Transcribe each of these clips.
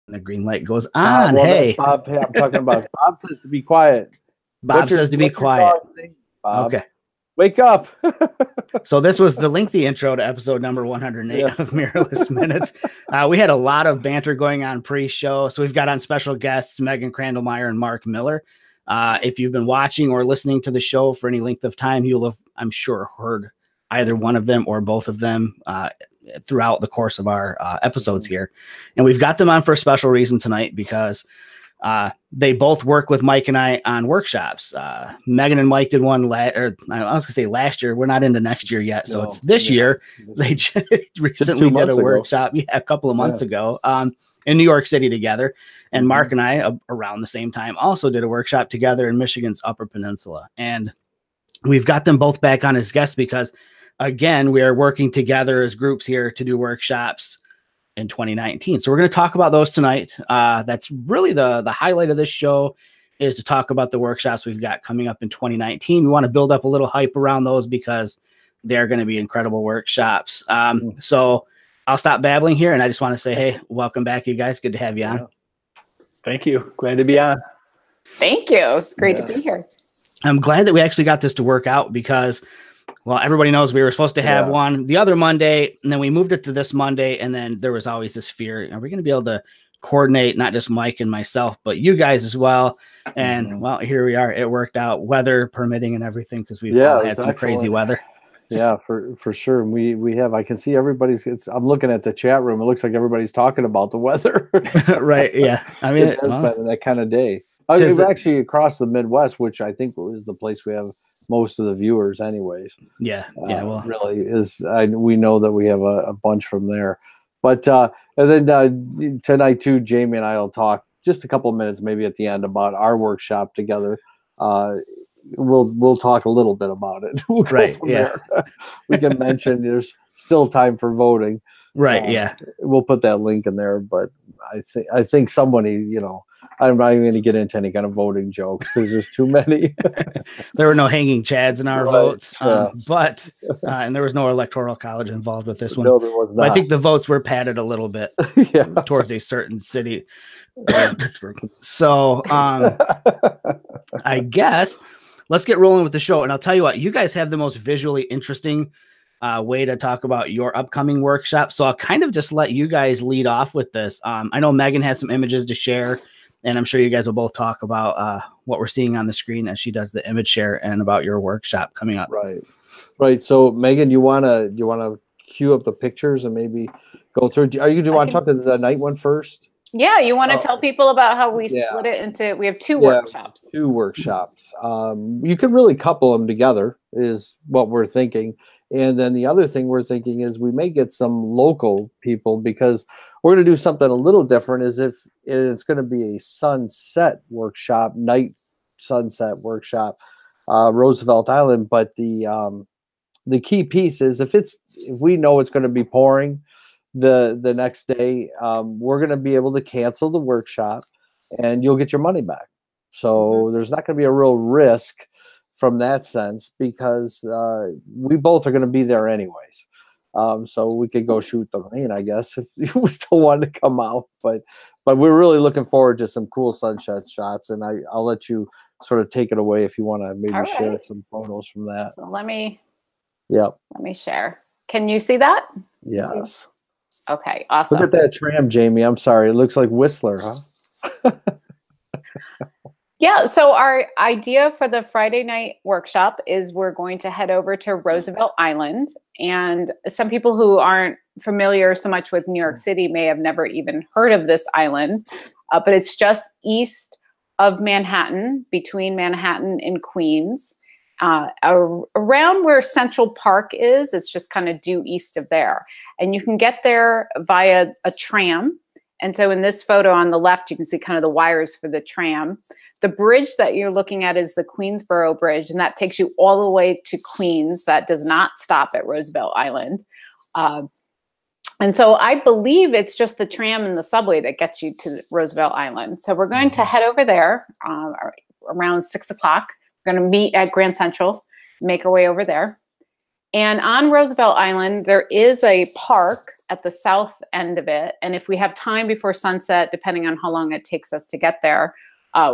The green light goes on. Well, hey, that's Bob. Hey, I'm talking about. Bob says to be quiet. Bob says to be quiet. Bob, okay. Wake up. So this was the lengthy intro to episode number 108 of Mirrorless Minutes. We had a lot of banter going on pre-show. So we've got on special guests, Megan Crandlemire and Mark Miller. If you've been watching or listening to the show for any length of time, you'll have, I'm sure, heard either one of them or both of them throughout the course of our episodes here. And we've got them on for a special reason tonight because they both work with Mike and I on workshops. Megan and Mike did one I was gonna say last year. We're not into next year yet, so it's this year. They recently did a workshop, a couple of months ago, in New York City together. And Mark and I, around the same time, also did a workshop together in Michigan's Upper Peninsula. And we've got them both back on as guests because, again, we are working together as groups here to do workshops in 2019. So we're going to talk about those tonight. That's really the highlight of this show, is to talk about the workshops we've got coming up in 2019. We want to build up a little hype around those because they're going to be incredible workshops. So I'll stop babbling here, and I just want to say, hey, welcome back, you guys. Good to have you on. Thank you. Glad to be on. Thank you. It's great to be here. I'm glad that we actually got this to work out because, well, everybody knows we were supposed to have one the other Monday, and then we moved it to this Monday, and then there was always this fear, are we going to be able to coordinate not just Mike and myself, but you guys as well? And, well, here we are. It worked out, weather permitting and everything, because we've all had some crazy weather. Yeah, for sure. We have, I can see everybody's, I'm looking at the chat room. It looks like everybody's talking about the weather. Right, yeah. I mean, it has been that kind of day. It's actually across the Midwest, which I think is the place we have most of the viewers anyways. Well, really is. We know that we have a bunch from there, but and then tonight too, Jamie and I will talk just a couple of minutes maybe at the end about our workshop together. We'll talk a little bit about it. We can mention there's still time for voting. We'll put that link in there, but I think somebody, I'm not even going to get into any kind of voting jokes because there's too many. There were no hanging chads in our votes, but and there was no electoral college involved with this one. No, there was not. But I think the votes were padded a little bit towards a certain city, Pittsburgh. So I guess let's get rolling with the show. And I'll tell you what, you guys have the most visually interesting way to talk about your upcoming workshop. So I'll kind of just let you guys lead off with this. I know Megan has some images to share, and I'm sure you guys will both talk about what we're seeing on the screen as she does the image share and about your workshop coming up. Right. So Megan, you wanna cue up the pictures and maybe go through? Do you want to talk to the night one first? Yeah, you want to tell people about how we split it into, we have two workshops. Two workshops. You could really couple them together is what we're thinking. And then the other thing we're thinking is we may get some local people because we're going to do something a little different. Is if it's going to be a sunset workshop, night sunset workshop, Roosevelt Island. But the key piece is if we know it's going to be pouring the next day, we're going to be able to cancel the workshop and you'll get your money back. So there's not going to be a real risk from that sense because we both are going to be there anyways. So we could go shoot the rain, I guess, if you still want to come out. But we're really looking forward to some cool sunset shots, and I'll let you sort of take it away if you want to maybe share some photos from that. So let me share. Can you see that? Yes. Okay, awesome. Look at that tram, Jamie. I'm sorry. It looks like Whistler, huh? Yeah, so our idea for the Friday night workshop is we're going to head over to Roosevelt Island. And some people who aren't familiar so much with New York City may have never even heard of this island, but it's just east of Manhattan, between Manhattan and Queens. Around where Central Park is, it's just kind of due east of there. And you can get there via a tram. And so in this photo on the left, you can see kind of the wires for the tram. The bridge that you're looking at is the Queensboro Bridge, and that takes you all the way to Queens. That does not stop at Roosevelt Island. And so I believe it's just the tram and the subway that gets you to Roosevelt Island. So we're going to head over there around 6 o'clock. We're going to meet at Grand Central, make our way over there. And on Roosevelt Island, there is a park at the south end of it. And if we have time before sunset, depending on how long it takes us to get there,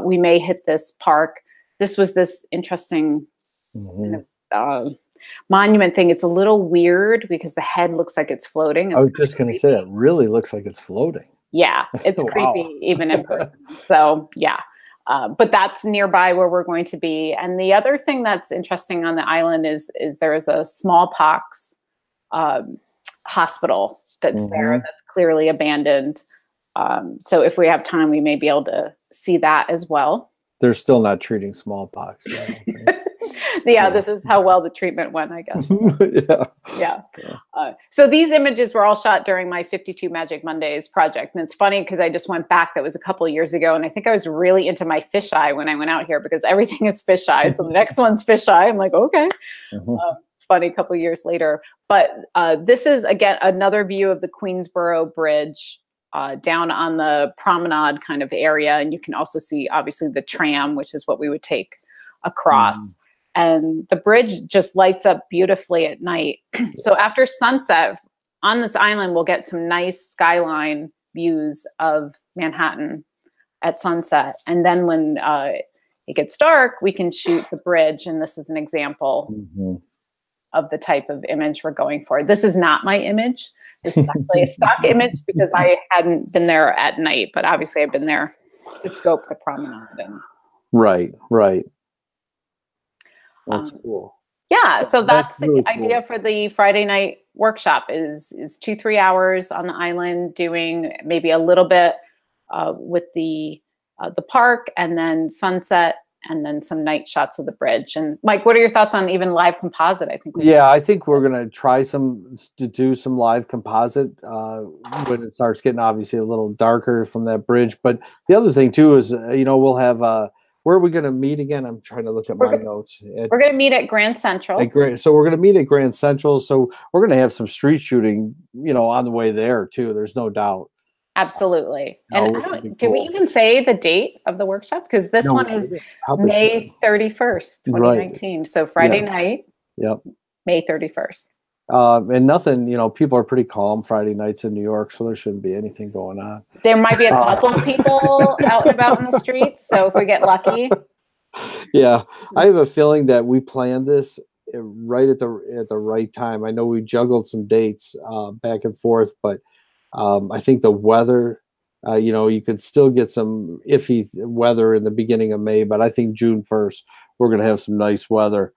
we may hit this park. This was this interesting kind of, monument thing. It's a little weird because the head looks like it's floating. I was just going to say, it really looks like it's floating. Yeah, it's Wow. creepy even in person. So yeah, but that's nearby where we're going to be. And the other thing that's interesting on the island is there is a smallpox hospital that's there that's clearly abandoned. So if we have time, we may be able to see that as well. They're still not treating smallpox. Yeah, this is how well the treatment went, I guess. Yeah. So these images were all shot during my 52 Magic Mondays project. And it's funny because I just went back, that was a couple of years ago. And I think I was really into my fisheye when I went out here because everything is fisheye. So the next one's fisheye. I'm like, okay. It's funny, a couple of years later. But this is, again, another view of the Queensboro Bridge down on the promenade kind of area. And you can also see, obviously, the tram, which is what we would take across. And the bridge just lights up beautifully at night. So after sunset on this island, we'll get some nice skyline views of Manhattan at sunset. And then when it gets dark, we can shoot the bridge. And this is an example of the type of image we're going for. This is not my image. This is actually a stock image because I hadn't been there at night, but obviously I've been there to scope the promenade. And Right. That's cool. Yeah, so that's really the idea for the Friday night workshop is 2-3 hours on the island doing maybe a little bit with the park and then sunset and then some night shots of the bridge. And Mike, what are your thoughts on even live composite? I think we're going to try to do some live composite when it starts getting obviously a little darker from that bridge. But the other thing too is, we'll have where are we going to meet again? I'm trying to look at my notes. We're going to meet at Grand Central. So we're going to meet at Grand Central. So we're going to have some street shooting, on the way there too. There's no doubt. Absolutely. And did we even say the date of the workshop? Because this one is May 31st, 2019. Right. So Friday night. Yep. May 31st. And nothing, people are pretty calm Friday nights in New York, so there shouldn't be anything going on. There might be a couple of people out and about in the streets, so if we get lucky. Yeah, I have a feeling that we planned this right at the right time. I know we juggled some dates back and forth, but I think the weather, you could still get some iffy weather in the beginning of May, but I think June 1st, we're going to have some nice weather.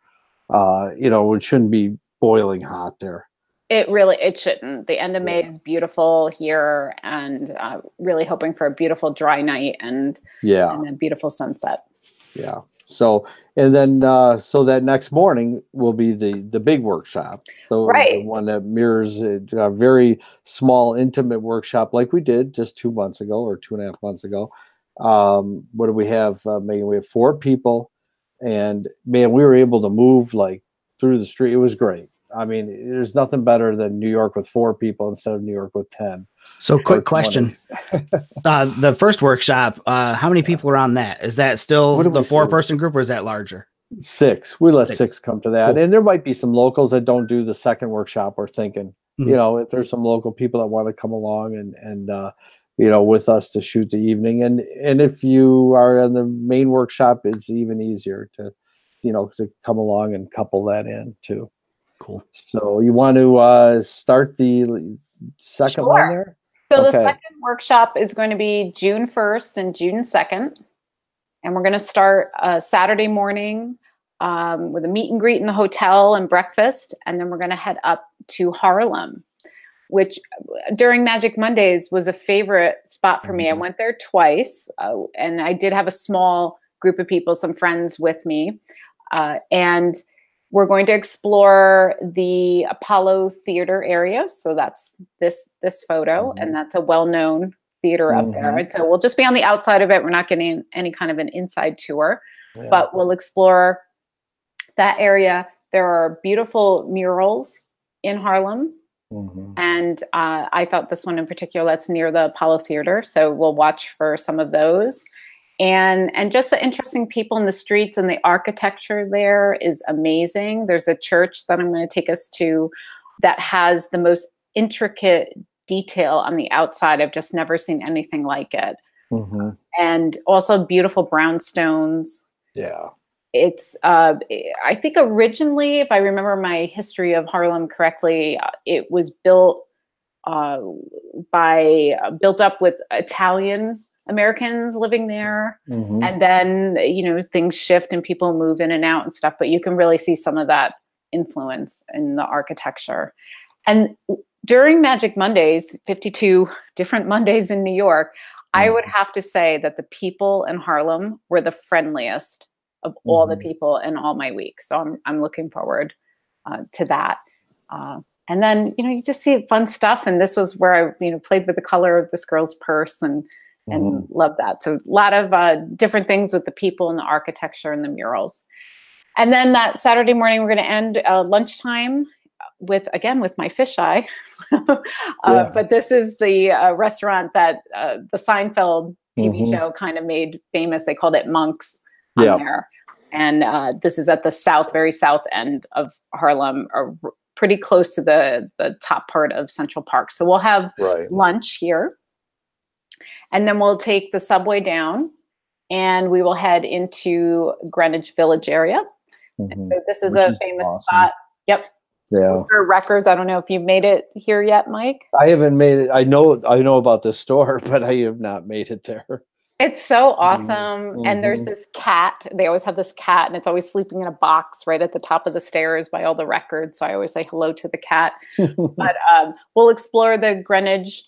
It shouldn't be boiling hot there. It shouldn't. The end of May is beautiful here, and really hoping for a beautiful dry night and a beautiful sunset. Yeah. So and then so that next morning will be the big workshop. So the one that mirrors a very small, intimate workshop like we did just 2 months ago or 2.5 months ago. What do we have, Megan? We have 4 people, and man, we were able to move like through the street. It was great. I mean, there's nothing better than New York with 4 people instead of New York with 10. So quick question. The first workshop, how many people are on that? Is that still the 4-person group or is that larger? 6. We let 6 come to that. Cool. And there might be some locals that don't do the second workshop. We're thinking, if there's some local people that want to come along and with us to shoot the evening. And if you are in the main workshop, it's even easier to come along and couple that in too. Cool. So you want to start the second one there? So the second workshop is going to be June 1st and June 2nd. And we're going to start Saturday morning with a meet and greet in the hotel and breakfast. And then we're going to head up to Harlem, which during Magic Mondays was a favorite spot for me. I went there twice, and I did have a small group of people, some friends with me. And we're going to explore the Apollo Theater area. So that's this photo, and that's a well-known theater up there. And so we'll just be on the outside of it. We're not getting any kind of an inside tour, but we'll explore that area. There are beautiful murals in Harlem. And I thought this one in particular, that's near the Apollo Theater. So we'll watch for some of those. And just the interesting people in the streets, and the architecture there is amazing. There's a church that I'm going to take us to that has the most intricate detail on the outside. I've just never seen anything like it. Mm-hmm. And also beautiful brownstones. Yeah. It's, I think originally, if I remember my history of Harlem correctly, it was built built up with Italian Americans living there. Mm-hmm. And then, things shift and people move in and out and stuff, but you can really see some of that influence in the architecture. And during Magic Mondays, 52 different Mondays in New York, I would have to say that the people in Harlem were the friendliest of all the people in all my weeks. So I'm looking forward to that. And then, you just see fun stuff. And this was where I, played with the color of this girl's purse and loved that. So a lot of different things with the people and the architecture and the murals. And then that Saturday morning, we're going to end lunchtime with my fisheye. But this is the restaurant that the Seinfeld TV show kind of made famous. They called it Monk's on there. And this is at the very south end of Harlem, or pretty close to the top part of Central Park. So we'll have lunch here. And then we'll take the subway down and we will head into Greenwich Village area. So this is a famous spot. Yep. Yeah. For records. I don't know if you've made it here yet, Mike. I haven't made it. I know about the store, but I have not made it there. It's so awesome. And there's this cat. They always have this cat, and it's always sleeping in a box right at the top of the stairs by all the records. So I always say hello to the cat. But we'll explore the Greenwich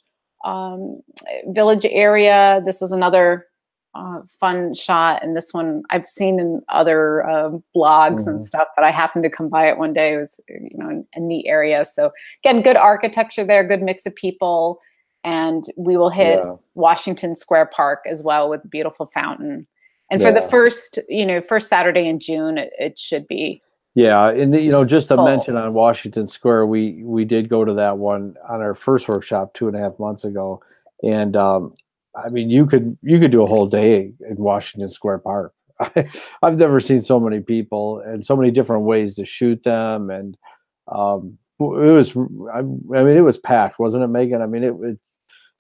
Village area. This was another fun shot, and this one I've seen in other blogs and stuff, but I happened to come by it one day. It was a neat area. So again, good architecture there, good mix of people, and we will hit Washington Square Park as well with a beautiful fountain. And for the first Saturday in June, it should be. Yeah, and just to mention on Washington Square, we did go to that one on our first workshop 2.5 months ago, and I mean, you could do a whole day in Washington Square Park. I've never seen so many people and so many different ways to shoot them, and it was packed, wasn't it, Megan? I mean,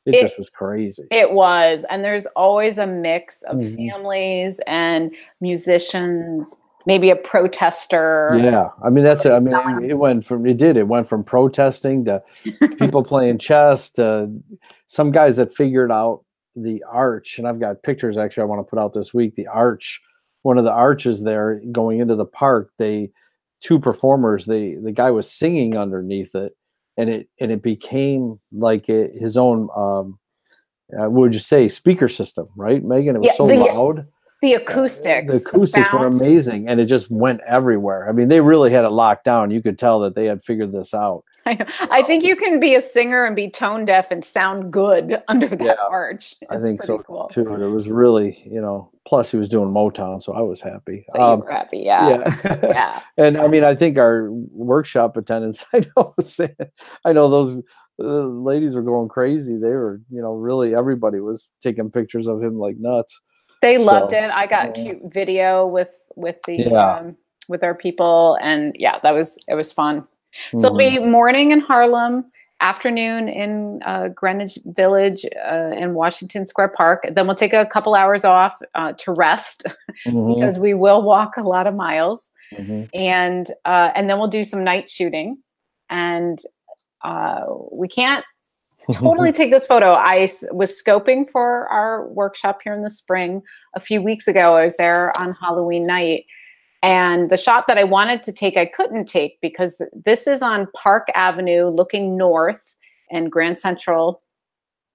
it just was crazy. It was, and there's always a mix of families and musicians. Maybe a protester. Yeah, I mean that's it. I mean it went from protesting to people playing chess to some guys that figured out the arch, and I've got pictures actually I want to put out this week. The arch, one of the arches there going into the park. Two performers. The guy was singing underneath it, and it became like his own. What would you say, speaker system, right, Megan? It was so loud. The acoustics. The acoustics were amazing, and it just went everywhere. I mean, they really had it locked down. You could tell that they had figured this out. I know. I think you can be a singer and be tone deaf and sound good under that arch. I think so cool. too. And it was really, plus he was doing Motown, so I was happy. So you were happy, yeah. And I mean, I think our workshop attendants, I know those ladies were going crazy. They were, really everybody was taking pictures of him like nuts. They loved it. I got cute video with the with our people, and it was fun. So it'll be morning in Harlem, afternoon in Greenwich Village in Washington Square Park. Then we'll take a couple hours off to rest because we will walk a lot of miles, and then we'll do some night shooting. And we can't totally take this photo. I was scoping for our workshop here in the spring a few weeks ago. I was there on Halloween night, and the shot that I wanted to take, I couldn't take because this is on Park Avenue looking north, and Grand Central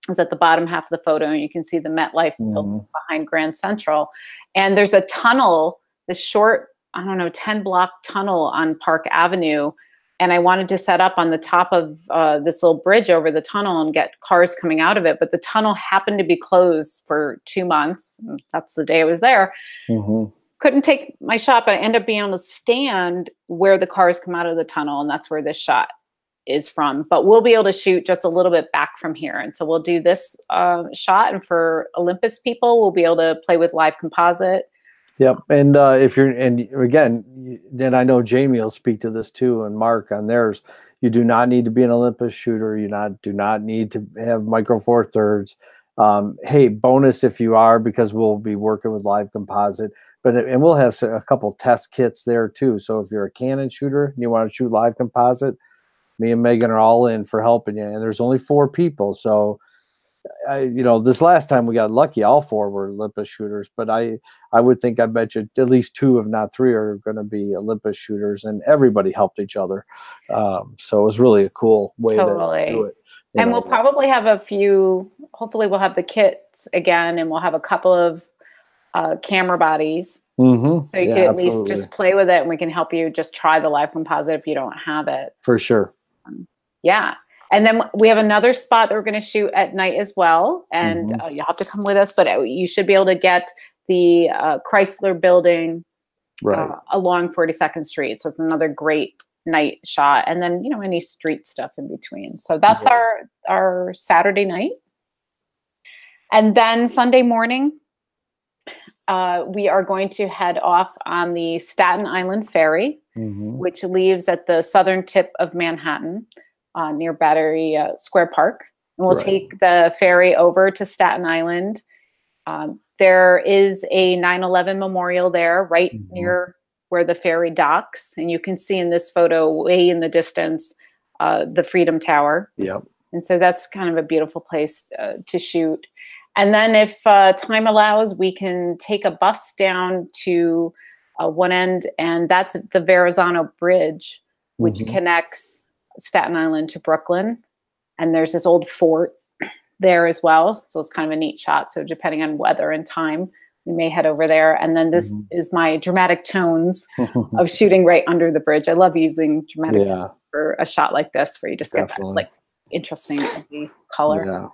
is at the bottom half of the photo, and you can see the MetLife building behind Grand Central. And there's a tunnel, this short, 10-block tunnel on Park Avenue. And I wanted to set up on the top of this little bridge over the tunnel and get cars coming out of it. But the tunnel happened to be closed for 2 months. That's the day I was there. Couldn't take my shot, but I ended up being on the stand where the cars come out of the tunnel. And that's where this shot is from. But we'll be able to shoot just a little bit back from here. And so we'll do this shot. And for Olympus people, we'll be able to play with live composite. Yep. And if you're, and again, then I know Jamie will speak to this too, and Mark on theirs. You do not need to be an Olympus shooter. Do not need to have micro four thirds. Hey, bonus if you are, because we'll be working with live composite, and we'll have a couple test kits there too. So if you're a Canon shooter and you want to shoot live composite, me and Megan are all in for helping you. And there's only 4 people, so this last time we got lucky, all 4 were Olympus shooters, but I bet you at least 2, if not 3, are going to be Olympus shooters, and everybody helped each other. So it was really a cool way to do it. And we'll probably have a few, hopefully we'll have the kits again, and we'll have a couple of camera bodies. So you can at least just play with it, and we can help you just try the live composite if you don't have it. For sure. Yeah. And then we have another spot that we're going to shoot at night as well. And you'll have to come with us, but you should be able to get the Chrysler building along 42nd Street. So it's another great night shot. And then, any street stuff in between. So that's our Saturday night. And then Sunday morning, we are going to head off on the Staten Island Ferry, which leaves at the southern tip of Manhattan. Near Battery Square Park, and we'll take the ferry over to Staten Island. There is a 9/11 memorial there, right near where the ferry docks, and you can see in this photo, way in the distance, the Freedom Tower. Yep. And so that's kind of a beautiful place to shoot. And then, if time allows, we can take a bus down to one end, and that's the Verrazano Bridge, which connects Staten Island to Brooklyn, and there's this old fort there as well, so it's kind of a neat shot. So depending on weather and time, we may head over there. And then this is my dramatic tones of shooting right under the bridge. I love using dramatic tones for a shot like this, where you just get that like interesting color.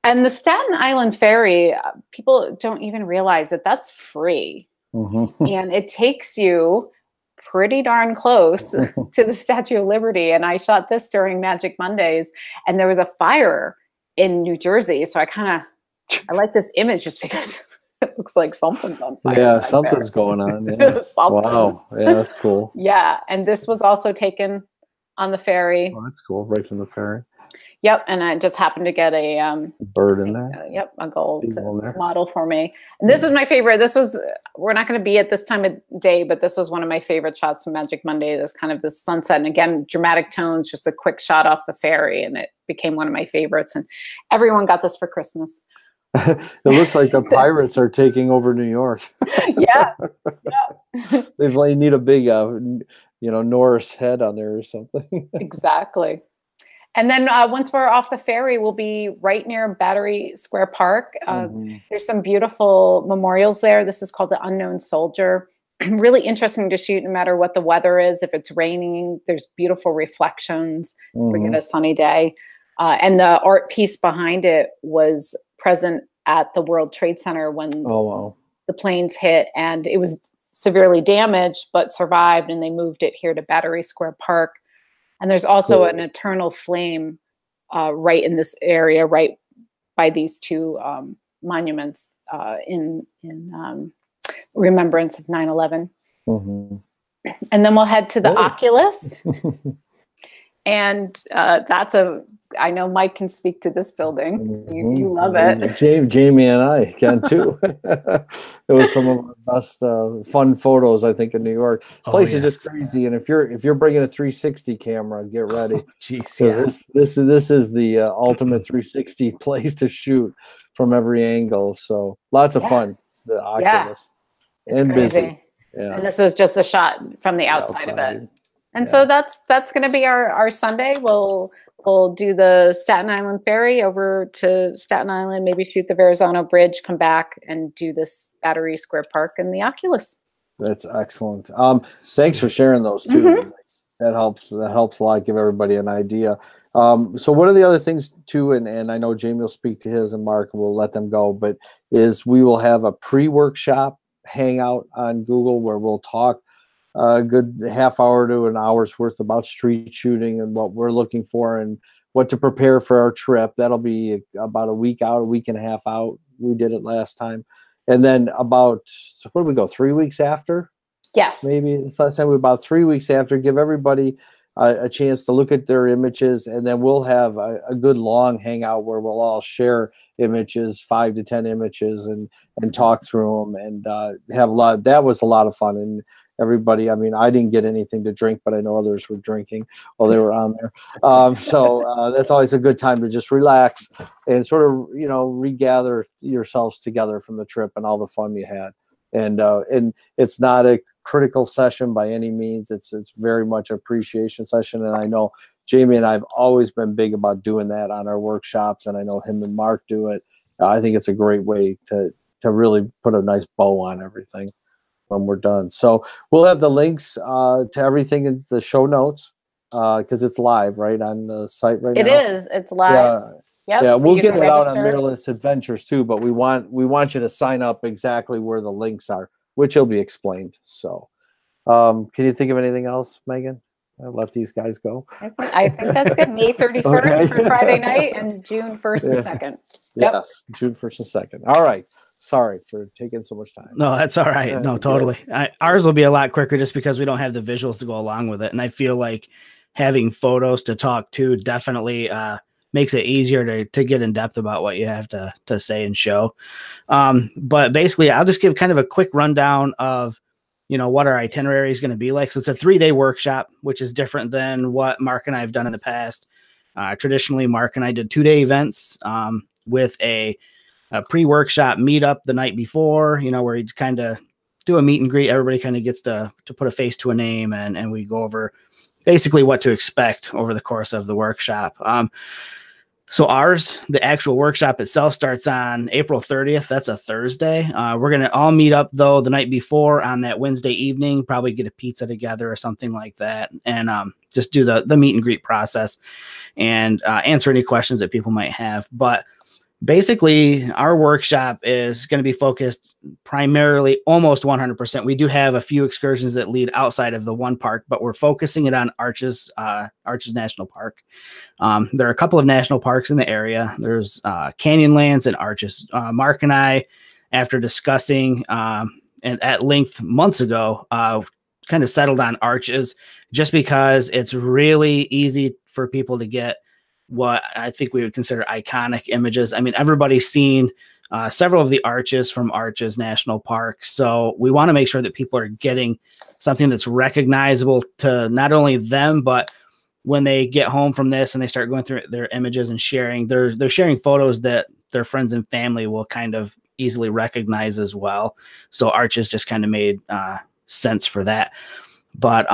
And the Staten Island Ferry, people don't even realize that that's free, and it takes you pretty darn close to the Statue of Liberty. And I shot this during Magic Mondays, and there was a fire in New Jersey. So I like this image just because it looks like something's on fire. Yeah, something's going on. Yeah. Wow. Yeah, that's cool. Yeah. And this was also taken on the ferry. Oh, that's cool. Right from the ferry. Yep. And I just happened to get a bird in there. Yep. A gold model for me. And this is my favorite. We're not going to be at this time of day, but this was one of my favorite shots from Magic Monday. There's kind of this sunset, and again, dramatic tones, just a quick shot off the ferry. And it became one of my favorites. And everyone got this for Christmas. It looks like the pirates are taking over New York. Yeah. They need a big, Norse head on there or something. Exactly. And then once we're off the ferry, we'll be right near Battery Square Park. There's some beautiful memorials there. This is called the Unknown Soldier. Really interesting to shoot no matter what the weather is. If it's raining, there's beautiful reflections. We get a sunny day. And the art piece behind it was present at the World Trade Center when the planes hit, and it was severely damaged but survived, and they moved it here to Battery Square Park. And there's also an eternal flame right in this area, right by these 2 monuments in remembrance of 9/11. And then we'll head to the Oculus. And I know Mike can speak to this building. You love it. Jamie and I can too. It was some of our best fun photos, I think, in New York. The place is just crazy, and if you're bringing a 360 camera, get ready. This is the ultimate 360 place to shoot from every angle. So lots of fun. The Oculus and crazy. Busy. Yeah. And this is just a shot from the outside of it. And so that's going to be our Sunday. We'll do the Staten Island Ferry over to Staten Island, maybe shoot the Verrazano Bridge, come back and do this Battery Square Park and the Oculus. That's excellent. Thanks for sharing those too. That helps a lot, give everybody an idea. So one of the other things too, and I know Jamie will speak to his, and Mark will let them go, but is we will have a pre-workshop hangout on Google where we'll talk a good half hour to an hour's worth about street shooting and what we're looking for and what to prepare for our trip. That'll be about a week out, a week and a half out. We did it last time. And then about, what did we go, 3 weeks after? Yes. Maybe this last time, we about 3 weeks after, give everybody a chance to look at their images, and then we'll have a good long hangout where we'll all share images, 5 to 10 images, and talk through them, and have a lot. That was a lot of fun, and everybody. I mean, I didn't get anything to drink, but I know others were drinking while they were on there. So that's always a good time to just relax and sort of, you know, regather yourselves together from the trip and all the fun you had. And it's not a critical session by any means. It's very much an appreciation session. And I know Jamie and I have always been big about doing that on our workshops, and I know him and Mark do it. I think it's a great way to really put a nice bow on everything when we're done. So we'll have the links to everything in the show notes because it's live right on the site right now. It is. It's live. Yep, yeah, so we'll get it out on Mirrorless Adventures too, but we want you to sign up exactly where the links are, which will be explained. So can you think of anything else, Megan? I'll let these guys go. I think that's good. May 31st for Friday night and June 1st and 2nd. Yep. Yes, June 1st and 2nd. All right. Sorry for taking so much time. No, that's all right. No, totally. Ours will be a lot quicker just because we don't have the visuals to go along with it. And I feel like having photos to talk to definitely makes it easier to get in depth about what you have to say and show. But basically, I'll just give kind of a quick rundown of, you know, what our itinerary is going to be like. So it's a 3-day workshop, which is different than what Mark and I have done in the past. Traditionally, Mark and I did 2-day events with a pre-workshop meetup the night before, you know, where you kind of do a meet and greet. Everybody kind of gets to put a face to a name, and we go over basically what to expect over the course of the workshop. So ours, the actual workshop itself starts on April 30th. That's a Thursday. We're going to all meet up though the night before on that Wednesday evening, probably get a pizza together or something like that. And just do the meet and greet process and answer any questions that people might have. But basically, our workshop is going to be focused primarily almost 100%. We do have a few excursions that lead outside of the one park, but we're focusing it on Arches National Park. There are a couple of national parks in the area. There's Canyonlands and Arches. Mark and I, after discussing and at length months ago, kind of settled on Arches just because it's really easy for people to get what I think we would consider iconic images. I mean, everybody's seen several of the arches from Arches National Park. So we want to make sure that people are getting something that's recognizable to not only them, but when they get home from this and they start going through their images and sharing, they're sharing photos that their friends and family will kind of easily recognize as well. So Arches just kind of made sense for that. But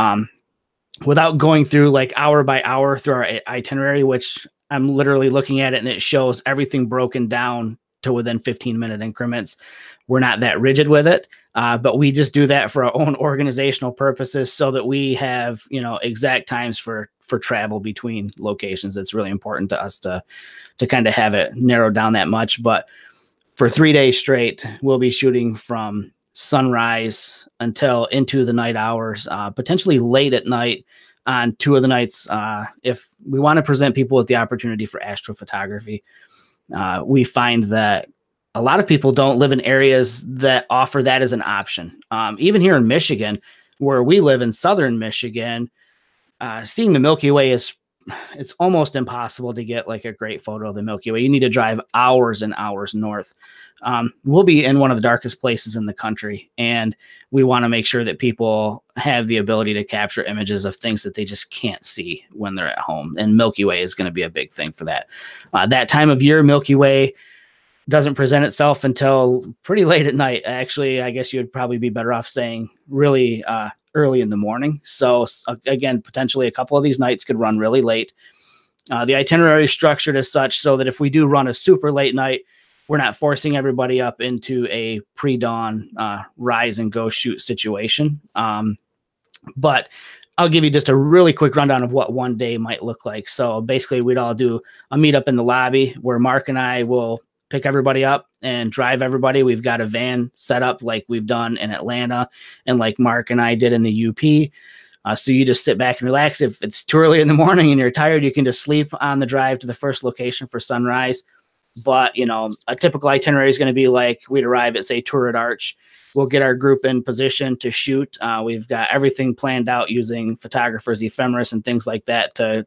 without going through like hour by hour through our itinerary, which I'm literally looking at it and it shows everything broken down to within 15-minute increments. We're not that rigid with it, but we just do that for our own organizational purposes so that we have, you know, exact times for travel between locations. It's really important to us to kind of have it narrowed down that much. But for 3 days straight, we'll be shooting from sunrise until into the night hours, potentially late at night on 2 of the nights. If we want to present people with the opportunity for astrophotography, we find that a lot of people don't live in areas that offer that as an option. Even here in Michigan, where we live in southern Michigan, seeing the Milky Way it's almost impossible to get like a great photo of the Milky Way. You need to drive hours and hours north. We'll be in one of the darkest places in the country, and we want to make sure that people have the ability to capture images of things that they just can't see when they're at home. And Milky Way is going to be a big thing for that. That time of year, Milky Way doesn't present itself until pretty late at night. Actually, I guess you would probably be better off saying really early in the morning. So again, potentially a couple of these nights could run really late. The itinerary is structured as such so that if we do run a super late night, we're not forcing everybody up into a pre-dawn rise and go shoot situation. But I'll give you just a really quick rundown of what one day might look like. So basically we'd all do a meetup in the lobby where Mark and I will pick everybody up and drive everybody. We've got a van set up like we've done in Atlanta and like Mark and I did in the UP. So you just sit back and relax. If it's too early in the morning and you're tired, you can just sleep on the drive to the first location for sunrise. But, you know, a typical itinerary is going to be like we'd arrive at, say, Turret Arch, we'll get our group in position to shoot. We've got everything planned out using photographers' ephemeris and things like that to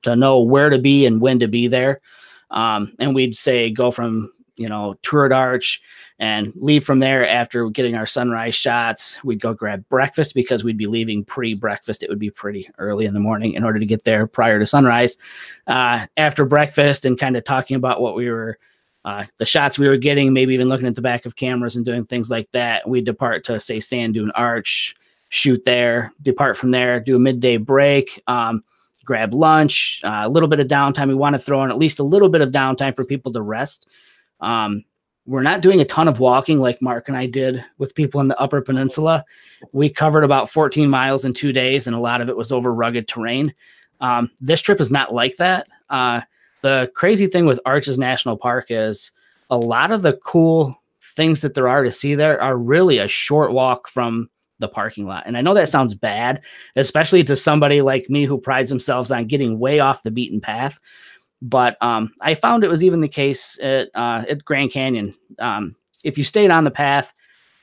know where to be and when to be there. And we'd say go from, Turret Arch and leave from there after getting our sunrise shots. We'd go grab breakfast because we'd be leaving pre-breakfast. It would be pretty early in the morning in order to get there prior to sunrise. After breakfast and kind of talking about what we were, the shots we were getting, maybe even looking at the back of cameras and doing things like that, we'd depart to, say, Sand Dune Arch, shoot there, depart from there, do a midday break, grab lunch, a little bit of downtime. We want to throw in at least a little bit of downtime for people to rest. We're not doing a ton of walking like Mark and I did with people in the Upper Peninsula. We covered about 14 miles in 2 days, and a lot of it was over rugged terrain. This trip is not like that. The crazy thing with Arches National Park is a lot of the cool things that there are to see there are really a short walk from the parking lot. And I know that sounds bad, especially to somebody like me who prides themselves on getting way off the beaten path. But I found it was even the case at Grand Canyon. If you stayed on the path,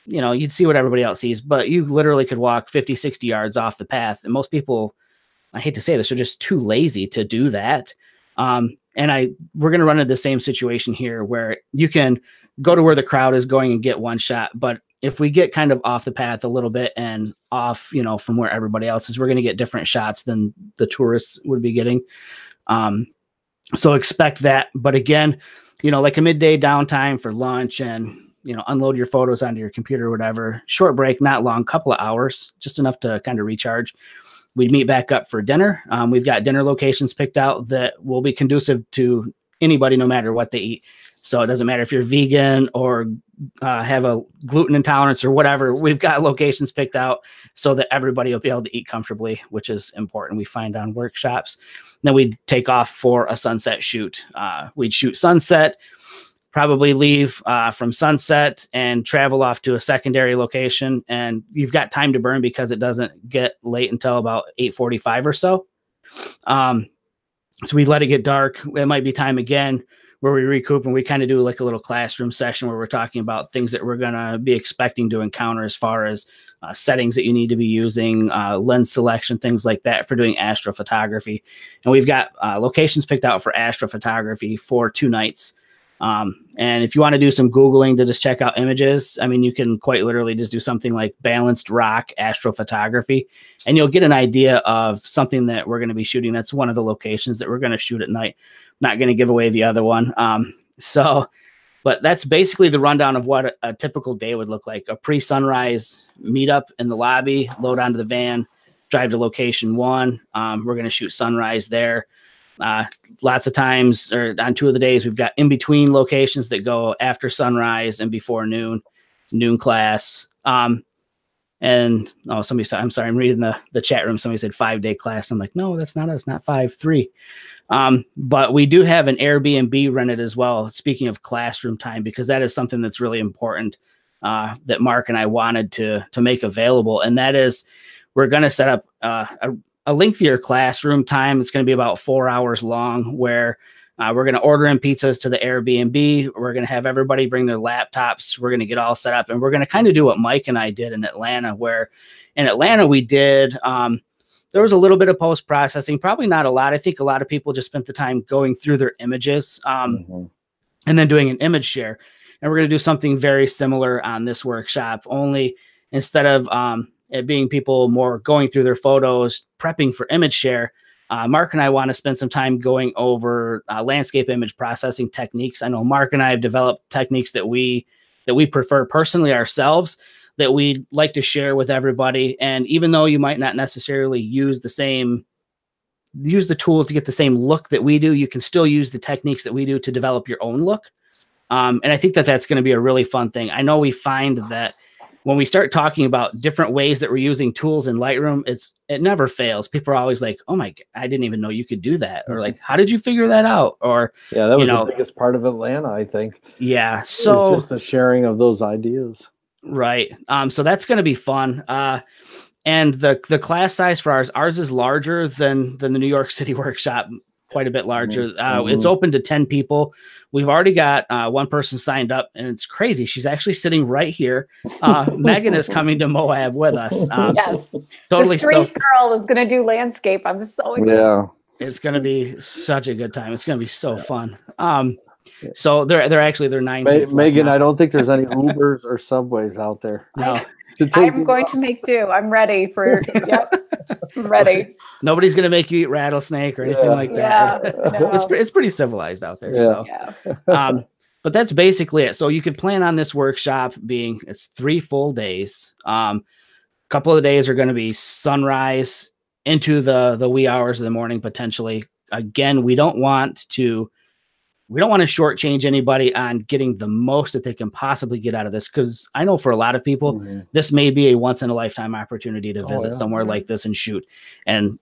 you'd see what everybody else sees, but you literally could walk 50, 60 yards off the path. And most people, I hate to say this, are just too lazy to do that. And we're going to run into the same situation here where you can go to where the crowd is going and get one shot. But if we get kind of off the path a little bit and off, from where everybody else is, we're going to get different shots than the tourists would be getting. So expect that. But again, like a midday downtime for lunch and, unload your photos onto your computer or whatever. Short break, not long, couple of hours, just enough to kind of recharge. We'd meet back up for dinner. We've got dinner locations picked out that will be conducive to anybody, no matter what they eat. So it doesn't matter if you're vegan or have a gluten intolerance or whatever. We've got locations picked out so that everybody will be able to eat comfortably, which is important. We find on workshops. Then we'd take off for a sunset shoot. We'd shoot sunset, probably leave from sunset and travel off to a secondary location. And you've got time to burn because it doesn't get late until about 8:45 or so. So we let it get dark. It might be time again where we recoup and we kind of do like a little classroom session where we're talking about things that we're going to be expecting to encounter as far as settings that you need to be using, lens selection, things like that for doing astrophotography. And we've got locations picked out for astrophotography for 2 nights. And if you want to do some Googling to just check out images, I mean, you can quite literally just do something like balanced rock astrophotography, and you'll get an idea of something that we're going to be shooting. That's one of the locations that we're going to shoot at night. Not going to give away the other one. But that's basically the rundown of what a typical day would look like. A pre-sunrise meetup in the lobby, load onto the van, drive to location 1. We're going to shoot sunrise there. Lots of times, or on 2 of the days, we've got in-between locations that go after sunrise and before noon class. And I'm sorry, I'm reading the chat room. Somebody said 5-day class. I'm like, no, that's not us, not 5, 3. But we do have an Airbnb rented as well. Speaking of classroom time, because that is something that's really important, that Mark and I wanted to make available. And that is, we're going to set up, a lengthier classroom time. It's going to be about 4 hours long, where we're going to order in pizzas to the Airbnb. We're going to have everybody bring their laptops. We're going to get all set up, and we're going to kind of do what Mike and I did in Atlanta, where in Atlanta we did, there was a little bit of post-processing, probably not a lot. I think a lot of people just spent the time going through their images and then doing an image share. And we're going to do something very similar on this workshop, only instead of it being people more going through their photos, prepping for image share, Mark and I want to spend some time going over landscape image processing techniques. I know Mark and I have developed techniques that we prefer personally ourselves, that we'd like to share with everybody. And even though you might not necessarily use the tools to get the same look that we do, you can still use the techniques that we do to develop your own look. And I think that that's going to be a really fun thing. I know we find that when we start talking about different ways that we're using tools in Lightroom, it never fails. People are always like, oh my, I didn't even know you could do that. Or like, how did you figure that out? Or, yeah, that was the biggest part of Atlanta, I think. Yeah. So just the sharing of those ideas. Right. So that's going to be fun. And the class size for ours is larger than the New York City workshop. quite a bit larger. It's open to 10 people. We've already got one person signed up, and it's crazy. She's actually sitting right here. Megan is coming to Moab with us. Yes. Totally The street stoked. girl is going to do landscape. I'm so excited. Yeah. It's going to be such a good time. It's going to be so fun. So they're 9 seats left Megan, now. I don't think there's any Ubers or Subways out there. No, I'm going to make do. I'm ready for, yep, I'm ready. nobody's going to make you eat rattlesnake or anything like that. Yeah, no. It's pretty civilized out there. Yeah. So. Yeah. But that's basically it. So you could plan on this workshop being, it's 3 full days. A couple of the days are going to be sunrise into the wee hours of the morning, potentially. Again, we don't want to shortchange anybody on getting the most that they can possibly get out of this. Cause I know for a lot of people, this may be a once in a lifetime opportunity to visit somewhere like this and shoot. And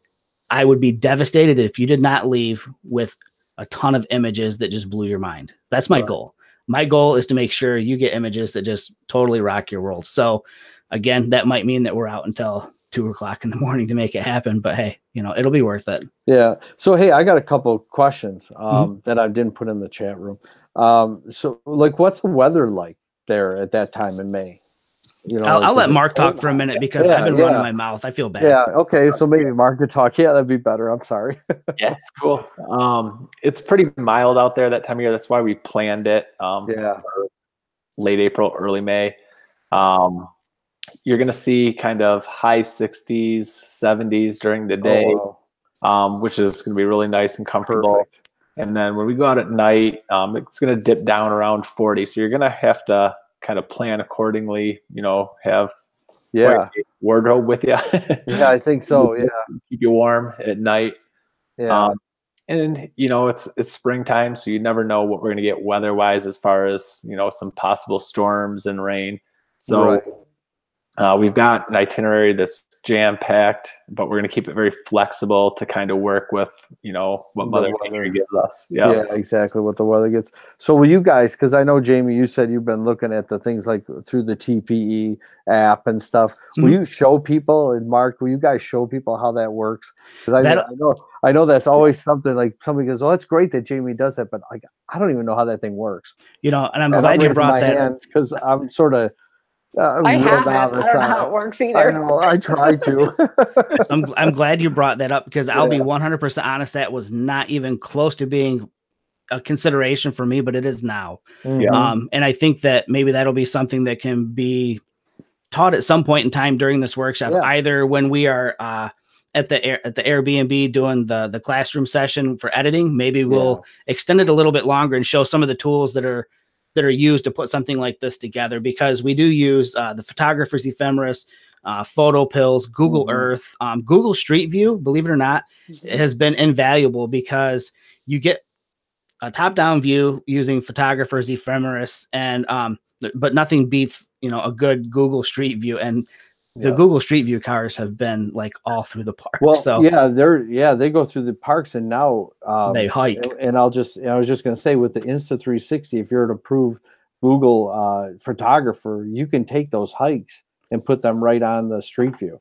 I would be devastated if you did not leave with a ton of images that just blew your mind. That's my goal. My goal is to make sure you get images that just totally rock your world. So again, that might mean that we're out until 2:00 in the morning to make it happen, but hey, it'll be worth it. Yeah. So, hey, I got a couple of questions that I didn't put in the chat room. So like, what's the weather like there at that time in May? I'll let Mark talk for a minute because I've been running my mouth. I feel bad. Yeah. Okay. So maybe Mark could talk. Yeah, that'd be better. I'm sorry. Yeah, it's cool. It's pretty mild out there that time of year. That's why we planned it. For late April, early May. You're going to see kind of high 60s, 70s during the day, which is going to be really nice and comfortable. Perfect. And then when we go out at night, it's going to dip down around 40. So you're going to have to kind of plan accordingly, have wardrobe with you. Yeah, I think so. Yeah. Keep you warm at night. Yeah. And it's springtime, so you never know what we're going to get weather-wise as far as, some possible storms and rain. So we've got an itinerary that's jam-packed, but we're going to keep it very flexible to kind of work with, what Mother Nature gives us. Yeah, exactly what the weather gets. So will you guys, because I know, Jamie, you said you've been looking at the things like through the TPE app and stuff. Will you show people, and Mark, will you guys show people how that works? Because I know that's always something like somebody goes, "Oh, it's great that Jamie does that," but like I don't even know how that thing works. And I'm glad you brought that up because I'm sort of. I haven't. I don't know how it works either. I know. I try to. I'm glad you brought that up because I'll be 100% honest. That was not even close to being a consideration for me, but it is now. And I think that maybe that'll be something that can be taught at some point in time during this workshop, either when we are at the Airbnb doing the classroom session for editing. Maybe we'll extend it a little bit longer and show some of the tools that are used to put something like this together, because we do use the photographer's ephemeris, photo pills, Google Earth, Google Street View, believe it or not, has been invaluable because you get a top-down view using photographer's ephemeris, and but nothing beats a good Google Street View. And the Google Street View cars have been like all through the park. Well, so they go through the parks, and now they hike. And I was just going to say, with the Insta360, if you're an approved Google photographer, you can take those hikes and put them right on the Street View.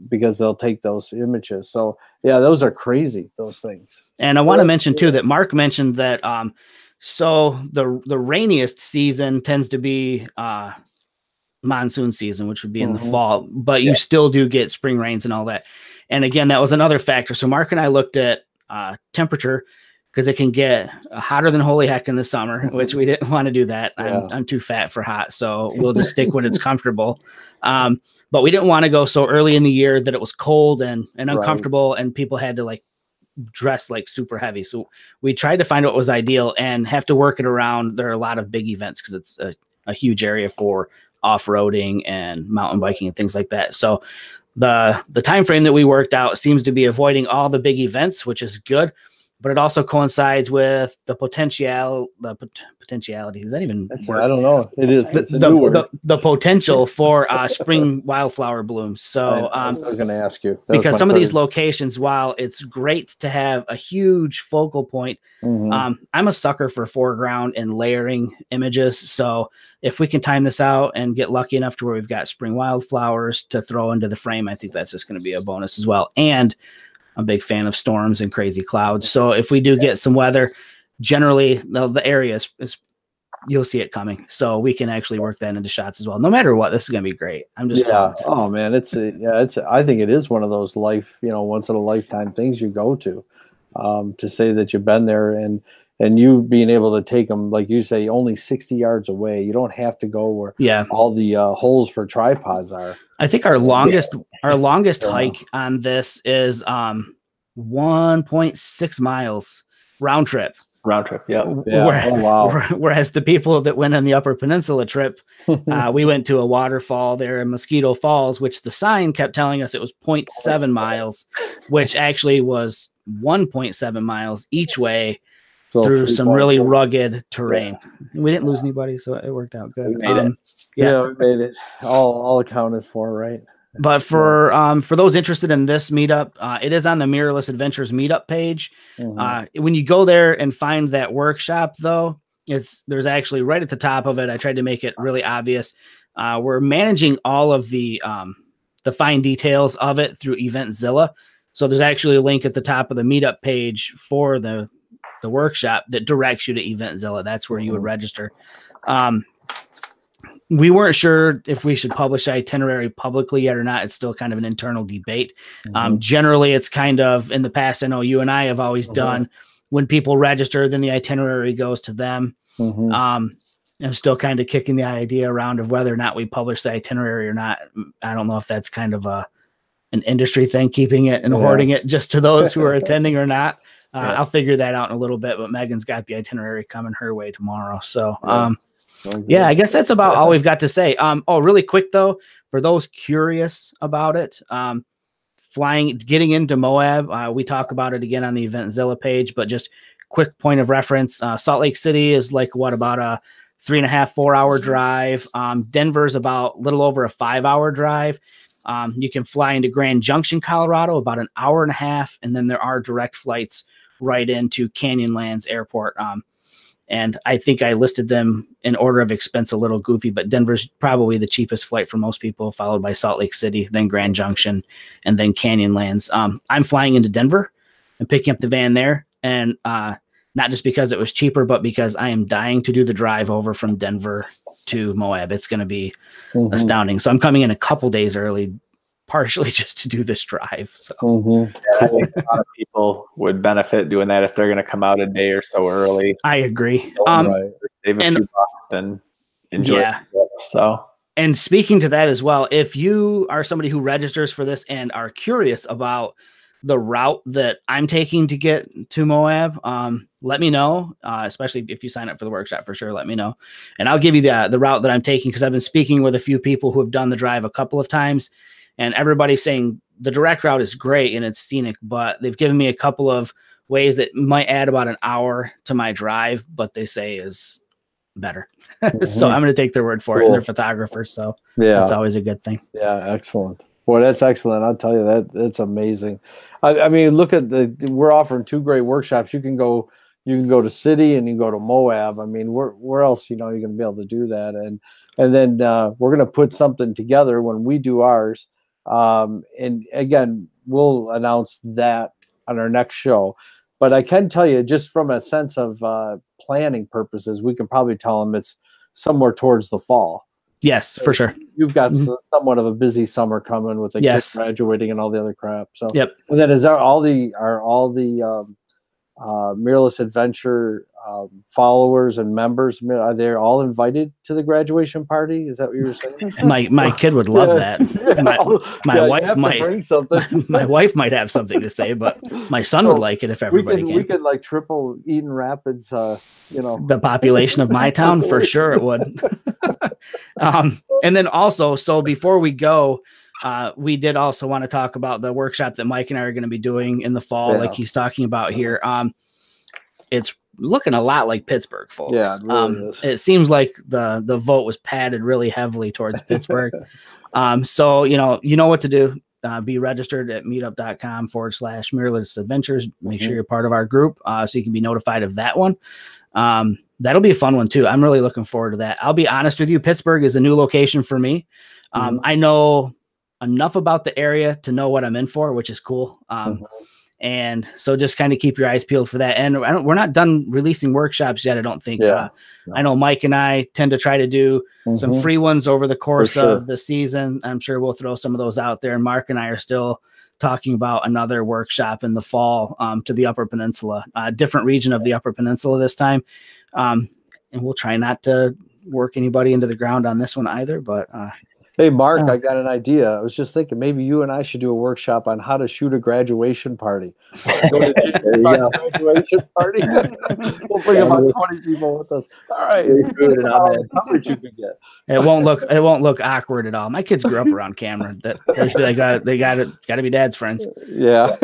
Because they'll take those images. So those are crazy, those things. And I want to mention too that Mark mentioned that so the rainiest season tends to be monsoon season, which would be in the fall, but you still do get spring rains and all that. And again, that was another factor. So Mark and I looked at temperature, because it can get hotter than holy heck in the summer, which we didn't want to do that. I'm too fat for hot, so we'll just stick when it's comfortable. But we didn't want to go so early in the year that it was cold and uncomfortable, and people had to like dress like super heavy. So we tried to find what was ideal and have to work it around. There are a lot of big events because it's a huge area for off-roading and mountain biking and things like that. So the time frame that we worked out seems to be avoiding all the big events, which is good, but it also coincides with the potentiality. Is that even I don't know. It is. The potential for spring wildflower blooms. So I was going to ask you, because some of these locations, while it's great to have a huge focal point, I'm a sucker for foreground and layering images. So if we can time this out and get lucky enough to where we've got spring wildflowers to throw into the frame, I think that's just going to be a bonus as well. And a big fan of storms and crazy clouds. So if we do get some weather, generally the area is you'll see it coming. So we can actually work that into shots as well. No matter what, this is going to be great. I'm just pumped. Oh man, I think it is one of those once in a lifetime things you go to say that you've been there and you being able to take them, like you say, only 60 yards away. You don't have to go where all the holes for tripods are. I think our longest hike on this is 1.6 miles round trip. Yeah. Whereas the people that went on the Upper Peninsula trip, we went to a waterfall there in Mosquito Falls, which the sign kept telling us it was 0.7 miles, which actually was 1.7 miles each way through some really rugged terrain. We didn't lose anybody, so it worked out good. We made it. All accounted for, right? But for those interested in this meetup, it is on the Mirrorless Adventures meetup page. When you go there and find that workshop, though, there's actually right at the top of it. I tried to make it really obvious. We're managing all of the fine details of it through Eventzilla. So there's actually a link at the top of the meetup page for the workshop that directs you to Eventzilla. That's where you would register. We weren't sure if we should publish the itinerary publicly yet or not. It's still kind of an internal debate. Generally, it's kind of in the past. I know you and I have always done when people register, then the itinerary goes to them. I'm still kind of kicking the idea around of whether or not we publish the itinerary or not. I don't know if that's kind of an industry thing, keeping it and hoarding it just to those who are attending or not. I'll figure that out in a little bit, but Megan's got the itinerary coming her way tomorrow. So, I guess that's about all we've got to say. Really quick though, for those curious about it, getting into Moab, we talk about it again on the Eventzilla page, but just quick point of reference. Salt Lake City is about a 3.5-4 hour drive. Denver's about a little over a 5-hour drive. You can fly into Grand Junction, Colorado, about an hour and a half. And then there are direct flights right into Canyonlands Airport. And I think I listed them in order of expense a little goofy, but Denver's probably the cheapest flight for most people, followed by Salt Lake City, then Grand Junction, and then Canyonlands. I'm flying into Denver and picking up the van there. And not just because it was cheaper, but because I am dying to do the drive over from Denver to Moab. It's going to be astounding. So I'm coming in a couple days early, partially just to do this drive. So I think a lot of people would benefit doing that if they're going to come out a day or so early. I agree. Save a few bucks and enjoy the trip. So, and speaking to that as well, if you are somebody who registers for this and are curious about the route that I'm taking to get to Moab, let me know, especially if you sign up for the workshop, for sure. Let me know. And I'll give you the route that I'm taking, because I've been speaking with a few people who have done the drive a couple of times, and everybody's saying the direct route is great and it's scenic, but they've given me a couple of ways that might add about an hour to my drive, but they say is better. So I'm going to take their word for it. And they're photographers, so that's always a good thing. Yeah, excellent. Boy, that's excellent. I'll tell you that's amazing. I mean, look at we're offering 2 great workshops. You can go to City and you can go to Moab. I mean, where else, you're going to be able to do that? And then we're going to put something together when we do ours. And again, we'll announce that on our next show. But I can tell you, just from a sense of planning purposes, we can probably tell them it's somewhere towards the fall. Yes, for sure. You've got somewhat of a busy summer coming with the kids graduating and all the other crap. So, and then are all the Mirrorless Adventure followers and members, are they all invited to the graduation party? Is that what you were saying? My kid would love that. My wife might bring something. My wife might have something to say, but my son would like it if everybody we could like triple Eden Rapids, the population of my town, for sure it would. And then also, so before we go, we did also want to talk about the workshop that Mike and I are going to be doing in the fall, like he's talking about here. It's looking a lot like Pittsburgh, folks. Yeah, it really is. It seems like the vote was padded really heavily towards Pittsburgh. So you know what to do. Be registered at meetup.com/Mirrorless Adventures. Make sure you're part of our group, so you can be notified of that one. That'll be a fun one too. I'm really looking forward to that. I'll be honest with you, Pittsburgh is a new location for me. I know enough about the area to know what I'm in for, which is cool. And so just kind of keep your eyes peeled for that. And we're not done releasing workshops yet, I don't think. Yeah. I know Mike and I tend to try to do some free ones over the course of the season. I'm sure we'll throw some of those out there. And Mark and I are still talking about another workshop in the fall to the Upper Peninsula, a different region of the Upper Peninsula this time. And we'll try not to work anybody into the ground on this one either. But hey, Mark, I got an idea. I was just thinking maybe you and I should do a workshop on how to shoot a graduation party. Go to a graduation party. We'll bring about 20 people with us. All right. How much you can get. It won't look awkward at all. My kids grew up around camera. That they got to be dad's friends. Yeah.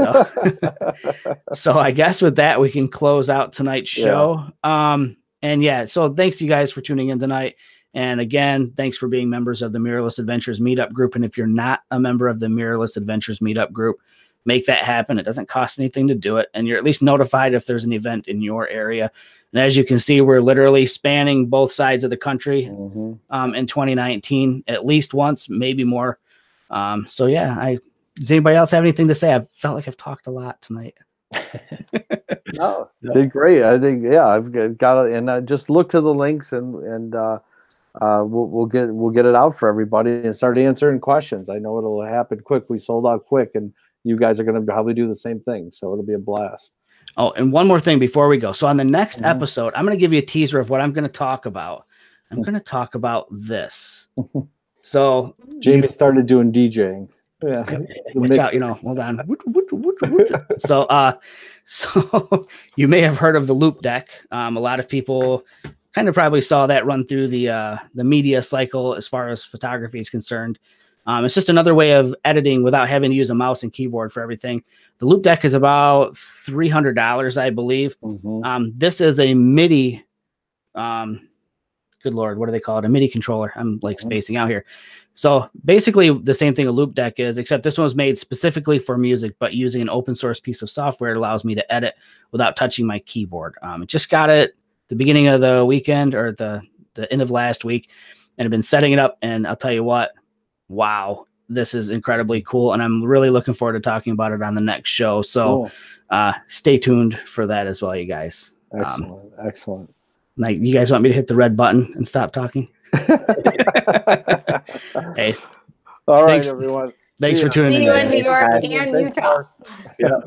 So I guess with that we can close out tonight's show. So thanks you guys for tuning in tonight. And again, thanks for being members of the Mirrorless Adventures Meetup group. And if you're not a member of the Mirrorless Adventures Meetup group, make that happen. It doesn't cost anything to do it. And you're at least notified if there's an event in your area. And as you can see, we're literally spanning both sides of the country in 2019, at least once, maybe more. Does anybody else have anything to say? I felt like I've talked a lot tonight. No, did great. I think, I've got it. And I just look to the links and we'll get it out for everybody and start answering questions. I know it'll happen quick. We sold out quick, and you guys are going to probably do the same thing. So it'll be a blast. Oh, and one more thing before we go. So on the next episode, I'm going to give you a teaser of what I'm going to talk about. I'm going to talk about this. So Jamie started doing DJing. Yeah. Watch out, hold on. So you may have heard of the loop deck. A lot of people kind of probably saw that run through the media cycle as far as photography is concerned. It's just another way of editing without having to use a mouse and keyboard for everything. The loop deck is about $300, I believe. This is a MIDI. Good Lord, what do they call it? A MIDI controller. I'm like spacing out here. So basically the same thing a loop deck is, except this one was made specifically for music, but using an open source piece of software, it allows me to edit without touching my keyboard. It just got it the beginning of the weekend or the end of last week, and I've been setting it up, and I'll tell you what, wow, this is incredibly cool. And I'm really looking forward to talking about it on the next show. So stay tuned for that as well, you guys. Excellent. Like, you guys want me to hit the red button and stop talking? Hey, all right, everyone. Thanks for tuning in. See you in New York and Utah. Yeah.